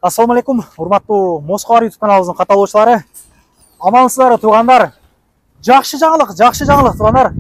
Ассаламу алейкум, урматтуу Москва YouTube каналыбыздын катталуучулары. Амансыздар туугандар. Жакшы жаңылык туугандар.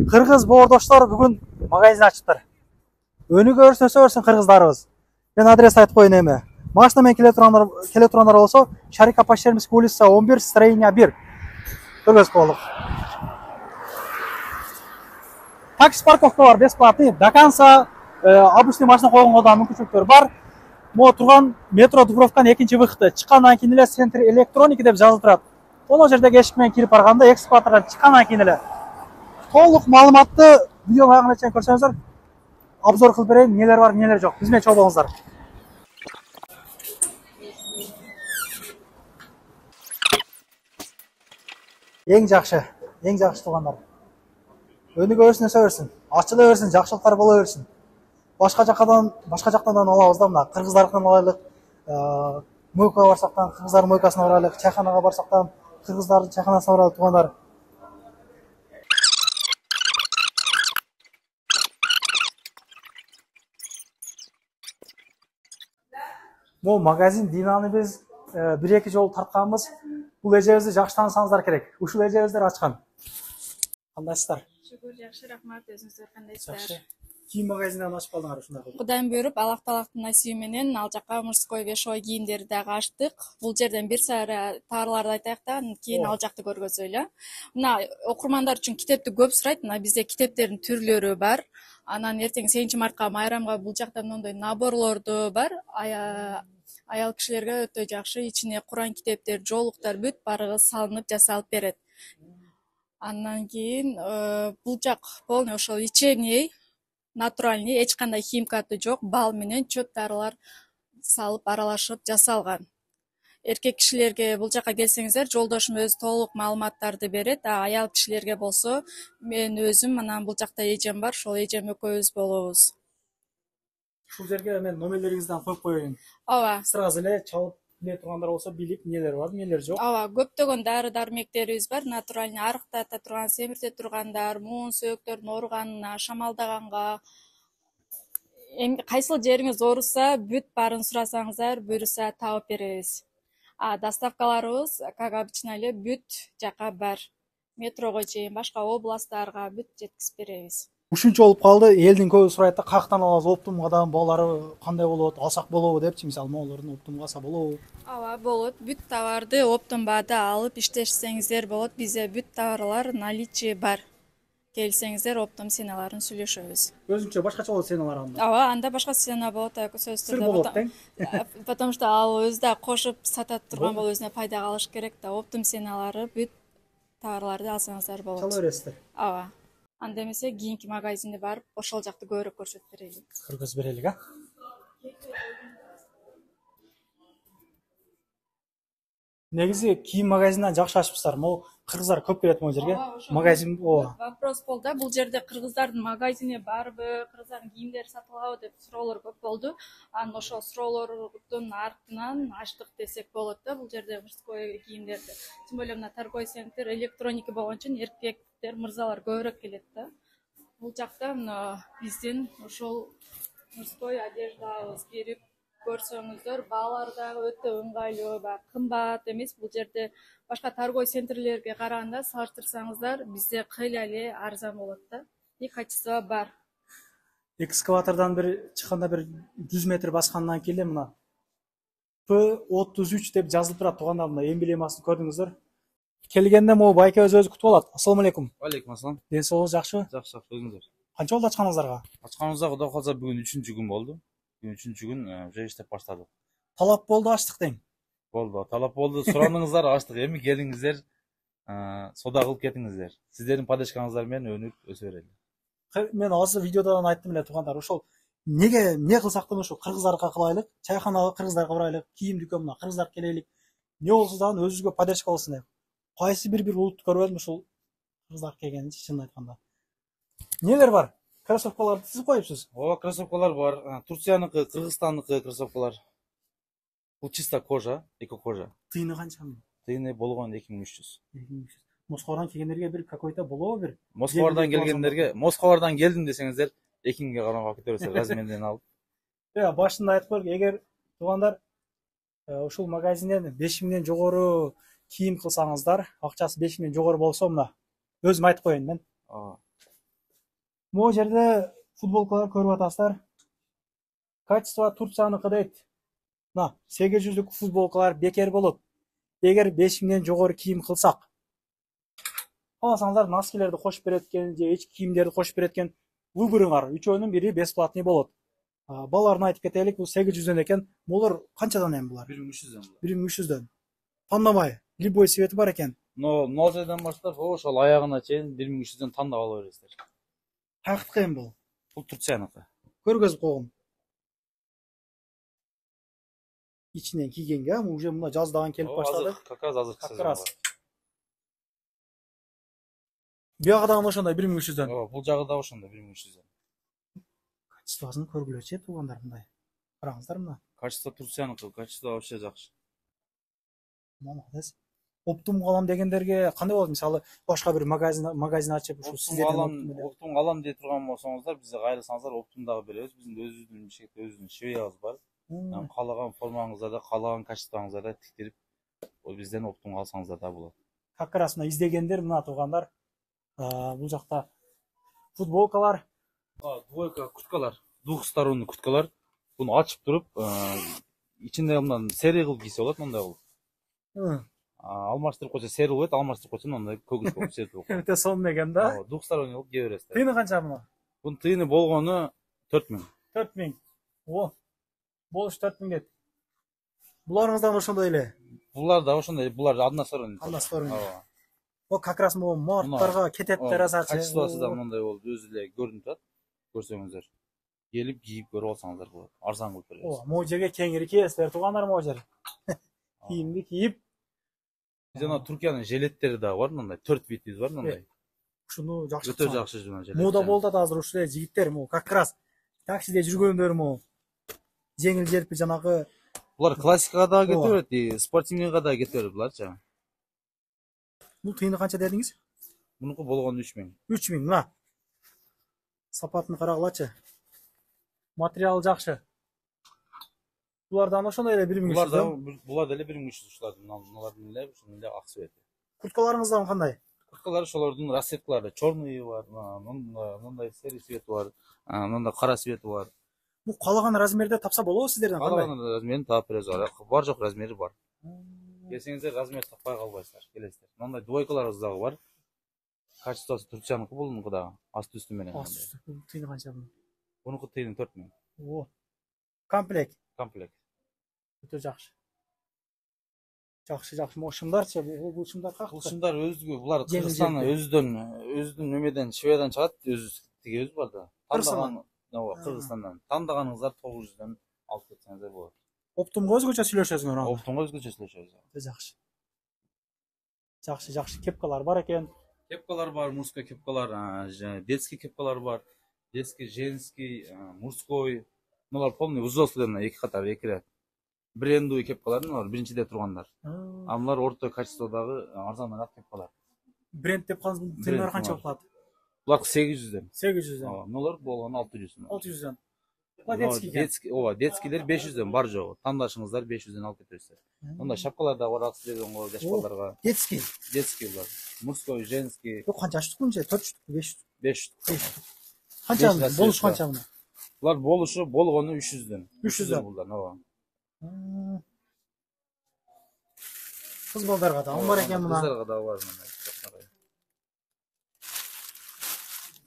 Кыргыз боордоштор бүгүн магазин ачыптыр. Өнүгө өрсүн өсө берсин кыргыздарыбыз. Мен адрес айтып коеюн эми. Машина менен келе тургандар болсо, Шарика Пащермская улица 11, строение 1. Көргөзүп болдук. Такси парковка бар, бесплатный. До конца обычный машина койгонго да мүмкүнчүлүктөр бар. Мо турган метро Дубровканын экинчи выходу. Чыккандан кийин эле центр электроники деп жазылып турат. Ол жердеги эшик менен кирип барганда экскаватордон чыккандан кийин эле толук маалыматты видеонун аягына чейин көрсөңүздөр, обзор кылып берейин, нелер бар, нелер жок. Биз менен чогуу болуңуздар. Эң жакшы туугандар. Өнүгө өрсүн өсө берсин, ачыла берсин, жакшылыктар боло берсин. Башка жактан алабыз да, мына кыргыздардан алайлык. Мойкага барсактан кыргыздардын мойкасына барайлык, чайханага барсактан кыргыздардын чайханасына барайлык туугандар. Бул магазин Динаны биз бир-эки жолу тартканбыз. Бул эжебизди жакшы таанысаңыздар керек. Ушул эжебиздер ачкан. Кандайсыздар? Шүгүр, жакшы, рахмат. Өзүңүздөр кандайсыздар? Жакшы. Кийим магазинин ачып калдыңар ушундай кылып. Кудайым буйруп, Аллах-Таалактын насиби менен ал жака мужской вешой кийимдерди дагы ачтык. Бул жерден бир сара таараларды айтайык да, кийин ал жакты көргөзөлү. Мына окурмандар үчүн китепти көп сурайт. Мына бизде китептердин түрлөрү бар. Анан эртең 7-мартка майрамга бул жакта мондой наборлорду бар. Аял кишилерге өтө жакшы, ичине Куран китептер, жоолуктар бүт баары салынып жасалып берет. Андан кийин бул жак полный ошол ичемий, натуральный, эч кандай химкаты жок, бал менен чөп дарылар салып аралашып жасалган. Эркек кишилерге бул жака келсеңиздер, жолдошум өзү толук маалыматтарды берет. Аял кишилерге болсо, мен өзүм анан бул жакта эжем бар, ошол эжем экөөбүз болобуз. Ушул жерге мен номерлериңизден коюп коеюн. Ооба. Сразу эле чалып биле тургандар болсо билип, нелер бар, нелер жок. Ооба, көптөгөн дары-дармектерибиз бар. Натуральный арыктата турган, семирте тургандар, муун сөөктөрдүн ооруганына, шамалдаганга, кайсыл жериңиз ооруса, бүт баарын сурасаңыздар, буюрса таап беребиз. Доставкаларыбыз, как обычно эле, бүт жака бар. Метрого чейин, башка областтарга бүт жеткизип беребиз. Ушунча болуп калды, элдин көбү сурайт да, каяктан алабыз, оптумгадан, баалары кандай болот, алсак болобу депчи, мисалы моолордун оптумга алса болобу? Ооба, болот. Бүт товарды оптом баада алып иштешсеңиздер болот. Бизде бүт товарлар наличие бар. Келсеңиздер оптом ценаларын сүйлөшөбүз. Өзүнчө башкача болот ценалар анда. Ооба, анда башка цена болот, сөзсүз Сыр болот тең. Потому что ал өзү да кошуп сатат турган болуп өзүнө пайда алыш керек да. Оптом ценалары бүт товарларды алсаңыздар болот. Чала бересиздер. Ооба. Анда эмесе кийинки магазинде барып, ошол жакты көбүрөөк көрсөтүп берели. Көргөзүп берелик, Негизи кийим магазинин жакшы ачыпсыздар. Могу кыргыздар көп келет могу жерге. Магазин вопрос болду да, бул жерде кыргыздардын магазини барбы, кыргыздардын кийимдери сатылабы деп суроолор көп болду. Анан ошол суроолордун артынан ачтык десек болот да, бул жерде мужской кийимдерди. Тем более мына торговый центр электроника болгон үчүн эркектер, мырзалар көбүрөөк келет да. Бул жакта мына биздин ошол мужской одеждабыз кирип көрсөңүздөр, баалар дагы өтө ыңгайлуу, кымбат эмес. Бул жерде башка торговый центрлерге караганда салыштырсаңыздар, бизде кыйла эле арзан болот да. И качество бар. Экскаватордон бир чыкканда бир 100 метр баскандан кийин мына P33 деп жазылып турат туугандар, мына эмблемасын көрдүңүздөр. Келгенде могу байке өзү күтүп алат. Ассаламу алейкум. Алейкум ассалам. Ден соолугуңуз жакшыбы? Жакшы, өзүңүздөр. Канча болду ачканыңыздарга? Ачканыбызга Кудай калса бүгүн 3-күн болду. Бүгүн 3-күн уже иштеп баштадык. Талап болду, ачтык тең. Болду, талап болду, сурандыңыздар, ачтык. Эми келиңиздер, сода кылып кетиңиздер. Сиздердин поддержкаңыздар менен өнүп өсө берели. Мен азыр видеодан айттым эле туугандар, ошол эмне кылсак да ошо кыргыздарга кылайлык, чайханага кыргыздарга барайлык, кийим дүкөнүнө кыргыздар келелик. Не болсо дагы өзүбүзгө поддержка болсун деп. Кайсы бир улутты көрбөдүм ушул кыргыздар келгенинчи, чынын айтканда. Нелер бар? Кроссовкаларды сиз коюпсуз. Ооба, кроссовкалар бар. Турцияныкы, Кыргызстандыкы кроссовкалар. Бул чисто кожа, эко кожа. Тыйыны канча? Тыйыны болгон 2300. Москвадан келгендерге бир какой-то болобу бир? Москвадан келгендерге, Москвадан келдим десеңиздер, 2000 караңга кетип бересиздер размерден алып. Башында айтып коелук, эгер туугандар Ушул магазинден 5000ден жогору кийим кылсаңыздар, акчасы 5000ден жогору болсо мына өзүм айтып коеюн мен. Могу жерде футболкалар көрүп атасыздар. Качество Турцияныкы дейт. Мына 800лүк футболкалар бекер болот. Эгер 5000ден жогору кийим кылсак. Алсаңыздар носкилерди кошуп берет экен же ички кийимдерди кошуп берет экен. Выборуңар, үчөөнүн бири бесплатный болот. Балаларын айтып кетелик, бул 800ден экен. Булар канчадан эми булар? 1300дөн. 1300дөн. Тандабай, любой цвети бар экен. Но 0 баштап ошол аягына чейин 1300дөн тандап ала бересиздер. Каяктыкы эми бул? Бул Турцияныкы. Көргөзүп койгум. İçinden kiygenге, ama уже мына жаздаган келип баштады. Как раз азыркы Как раз. Бuyagı da ошондой 1300дөн. Бул жагы да ошондой 1300дөн. Качествосын көргүлөчү туугандар мындай. Караңыздар мына. Качество Турцияныкы, качество вообще жакшы. Молодец. Оптум калам дегендерге кандай болот? Мисалы, башка бир магазин ачып, ушу сиздерден Оптум калам дей турган болсоңуздар, бизге кайрылсаңыздар, оптум дагы беребиз. Биздин өзүбүздүн швеябыз бар. Каалаган формаңыздарда, каалаган качествоңуздарда тиктирип, бизден оптум алсаңыздар да болот. Как раз мына издегендер мына туугандар. Бул жакта футболкалар, Двойка курткалар, двухсторонний курткалар. Буну ачып туруп, ичинде мындан серый кылып кийсе болот, мындай кылып. Алмаштырып койсо серый болот, алмаштырып койсо мындай көгүс болуп сертип болот. Өтө сонун экен да. Двухсторонний кылып кие бересиздер. Тыйыны канча мына? Бунун тыйыны болгону 4000. 4000. О. Болуш 4000 дейт. Буларыңыздан ошондой эле. Булар да ошондой, булар односторонний. Односторонний. О, как раз могу марттарга кетет теразачы. Качествосы да мындай болуп өзү эле көрүнүп турат. Көрсөңүздөр. Келип кийип көрүп алсаңыздар болот. Арзан кылып беребиз. О, могу жерге кеңири кийесиздер туугандар могу жер. Кийимди кийип. Жана Туркиянын жилеттери да бар, мындай 4 витиз бар мындай. Ушуну жакшы. Өтө жакшы жана жилет. Мода болуп атат азыр ушул жигиттер могу как раз таксиде жүргөндөр могу жеңил желпи жанагы. Булар классикага да кете берет, и спортивныйга да кете берет буларчы. Бул тыйыны канча дедиңиз? Мунуку болгону 3000. 3000 мына. Сапатын карагылачы. Материал жакшы. Булардан ошондой эле 1300. Булар деле 1300 ушулардын, мыналардын эле ушунун эле ак цвети. Курткаларыңыздан кандай? Курткалар ошолордун расцветкалары, черный бар, мындай серый цвети бар, мындай кара цвети бар. Бул каалаган размерде тапса болобу сиздерден кандай? Каалаган размерин таап беребиз. Бар жок размери бар. Келсеңиздер размер таппай калбайсыздар, келесиздер. Мындай двойкаларыбыз дагы бар. Качествосы Турцияныкы булунуку да асты үстү менен. Асты үстү. Тыйыны канча бунун? Бунуку тыйыны 4000. О. Комплект. Комплект. Өтө жакшы. Жакшы. Могу шымдарчы, бул шымдар как? Бул шымдар өзгө, булар Кыргызстан өзүдөн немеден, Шведиядан чыгат, өзүбүз тигебиз бар да. Тандаган, Кыргызстандан. Тандаганыңыздар 900дөн алып кетсеңиздер болот. Оптумга өзгөчө сүйлөшөсүңөр анда. Оптумга өзгөчө сүйлөшөбүз. Өтө жакшы. Жакшы. Кепкалар бар экен. Кепкалар бар, мужской кепкалар, детский кепкалар бар. Детский, женский, мужской. Мулар полный узослуна, эки катар, эки рет. Брендовый кепкалар бар, биринчиде тургандар. Мулар орто качестводагы арзаныраак кепкалар. Бренд деп калсаңыз тыйындар канча болуп калат? Булар 800дөн. 800дөн. Мулар болгону 600дөн. 600дөн. Детскийлер 500дөн бар жогу. Тандашыңыздар 500дөн алып кетесиздер. Мындай шапкалар да бар сиздерге, жаш балдарга. Детский. Детский бар. Мужской, женский. Канча штук же? 4 штук, 5 штук. 5 штук. Канча болуш канча мына? Булар болушу болгону 300дөн. 300дөн булдар, ооба. Кыз балдарга да бар экен мына. Кыздарга да бар мына.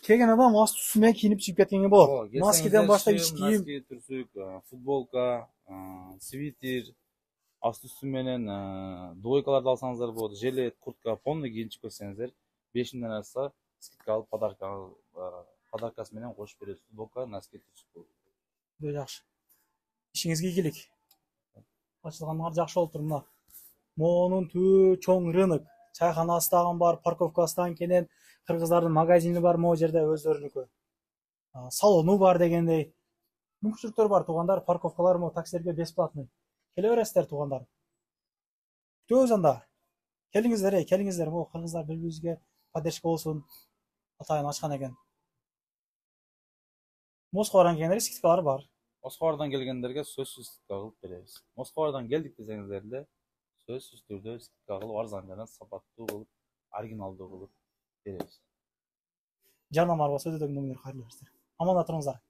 Келген адам асты үстү менен кийинип чыгып кеткенге болот. Маскиден баштап ич кийим, маски, түрсүк, футболка, свитер, асты үстү менен двойкаларды алсаңыздар болот. Жилет, куртка, полный кийинчип келсеңиздер 5000ден ашса скидка алып подаркасы менен кошуп беребиз. Футболка, носки, түрсүк. Өтө жакшы. Ишиңизге ийгилик. Ачылганыңар жакшы болуп тур мына. Моонун түбү чоң рынок. Чайханасы дагы бар, парковкасынан кенен кыргыздардын магазини бар могу жерде өздөрүнүкү. Салону бар дегендей. Мүмкүнчүлүктөр бар туугандар, парковкалар могу таксилерге бесплатный. Келе бересиздер туугандар. Күтөбүз анда. Келиңиздер, могу кыргыздар бири-бирибизге поддержка болсун. Атайын ачкан экен. Москва барган кийин скидкалар бар. Москвадан келгендерге сөзсүз скидка кылып беребиз. Москвадан келдик десеңиздер де сөзсүз түрдө скидка кылып арзан жана сапаттуу кылып, оригиналдуу кылып беребиз. Жарнама бар болсо өтө кайрылып берсиздер. Аманда туруңуздар.